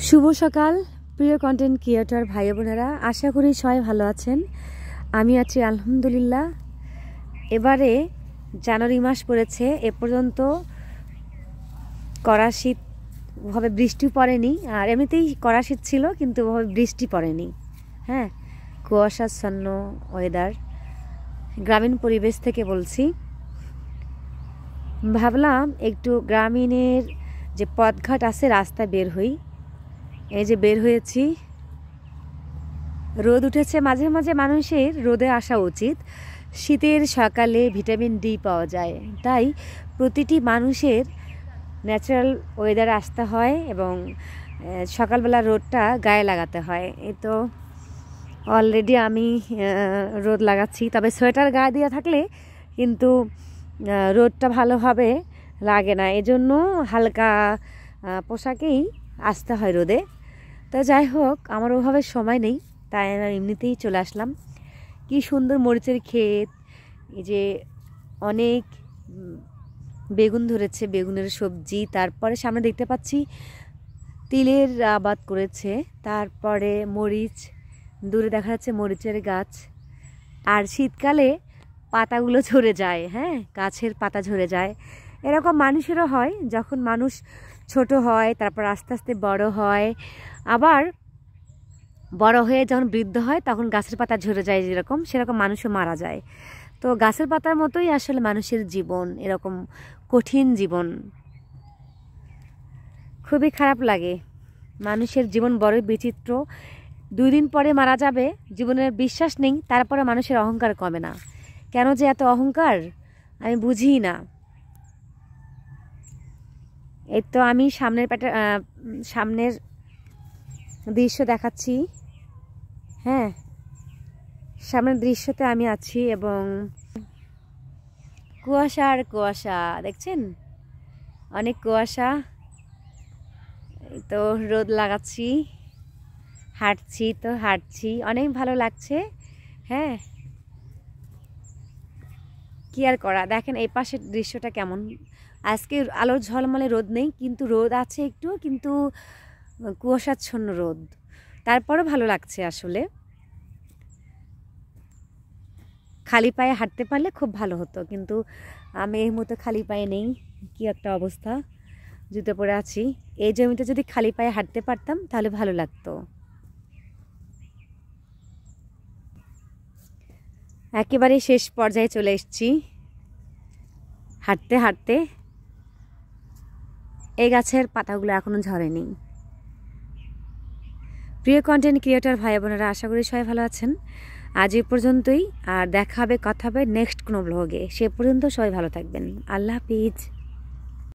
শুভ সকাল প্রিয় content creator ভাই বোনেরা, আশা করি সবাই ভালো আছেন। আমি আছি আলহামদুলিল্লাহ। এবারে জানুয়ারি মাস পড়েছে, এ পর্যন্ত কড়া শীত ভাবে বৃষ্টি পড়েনি, আর এমনিতেই কড়া শীত ছিল কিন্তু ওভাবে বৃষ্টি পড়েনি। হ্যাঁ, কুয়াশাচ্ছন্ন ওয়েদার, গ্রামীণ পরিবেশ থেকে বলছি। ভাবলাম একটু গ্রামীণের যে পথঘাট আছে রাস্তায় বের হই। এই যে বের হয়েছি, রোদ উঠেছে। মাঝে মাঝে মানুষের রোদে আসা উচিত, শীতের সকালে ভিটামিন ডি পাওয়া যায়। তাই প্রতিটি মানুষের ন্যাচারাল ওয়েদারে আসতে হয় এবং সকালবেলা রোদটা গায়ে লাগাতে হয়। এই তো অলরেডি আমি রোদ লাগাচ্ছি, তবে সোয়েটার গায়ে দিয়ে থাকলে কিন্তু রোদটা ভালোভাবে লাগে না, এজন্য হালকা পোশাকেই আসতে হয় রোদে। তো যাই হোক, আমার ওভাবে সময় নেই, তাই আমি এমনিতেই চলে আসলাম। কি সুন্দর মরিচের ক্ষেত, এই যে অনেক বেগুন ধরেছে, বেগুনের সবজি। তারপরে সামনে দেখতে পাচ্ছি তিলের আবাদ করেছে, তারপরে মরিচ, দূরে দেখা যাচ্ছে মরিচের গাছ। আর শীতকালে পাতাগুলো ঝরে যায়, হ্যাঁ, গাছের পাতা ঝরে যায়। এরকম মানুষেরও হয়, যখন মানুষ ছোট হয় তারপর আস্তে আস্তে বড় হয়, আবার বড় হয়ে যখন বৃদ্ধ হয় তখন গাছের পাতা ঝরে যায়, যেরকম সেরকম মানুষও মারা যায়। তো গাছের পাতার মতোই আসলে মানুষের জীবন, এরকম কঠিন জীবন। খুবই খারাপ লাগে, মানুষের জীবন বড়ই বিচিত্র। 2 দিন পরে মারা যাবে, জীবনের বিশ্বাস নেই, তারপরে মানুষের অহংকার কমে না। কেন যে এত অহংকার আমি বুঝি না। এই তো আমি সামনের দৃশ্য দেখাচ্ছি। হ্যাঁ, সামনের দৃশ্যতে আমি আছি এবং কুয়াশা আর কুয়াশা, দেখছেন অনেক কুয়াশা। এই তো রোদ লাগাচ্ছি, হাঁটছি, অনেক ভালো লাগছে। হ্যাঁ, কি আর করা। দেখেন এই পাশের দৃশ্যটা কেমন। আজকে আলোর ঝলমলে রোদ নেই, কিন্তু রোদ আছে একটু, কিন্তু কুয়াশাচ্ছন্ন রোদ। তারপরও ভালো লাগছে আসলে। খালি পায়ে হাঁটতে পারলে খুব ভালো হতো, কিন্তু আমি এই মুহূর্তে খালি পায়ে নেই। কি একটা অবস্থা, জুতো পরে আছি। এই জমিতে যদি খালি পায়ে হাঁটতে পারতাম তাহলে ভালো লাগতো। একেবারে শেষ পর্যায়ে চলে এসেছি হাঁটতে হাঁটতে। এই গাছের পাতাগুলো এখনো ঝরেনি। প্রিয় কন্টেন্ট ক্রিয়েটর ভাই বোনেরা, আশা করি সবাই ভালো আছেন। আজ এই পর্যন্তই, আর দেখা হবে কথা হবে নেক্সট কোনো ব্লগে। সে পর্যন্ত সবাই ভালো থাকবেন। আল্লাহ হাফিজ।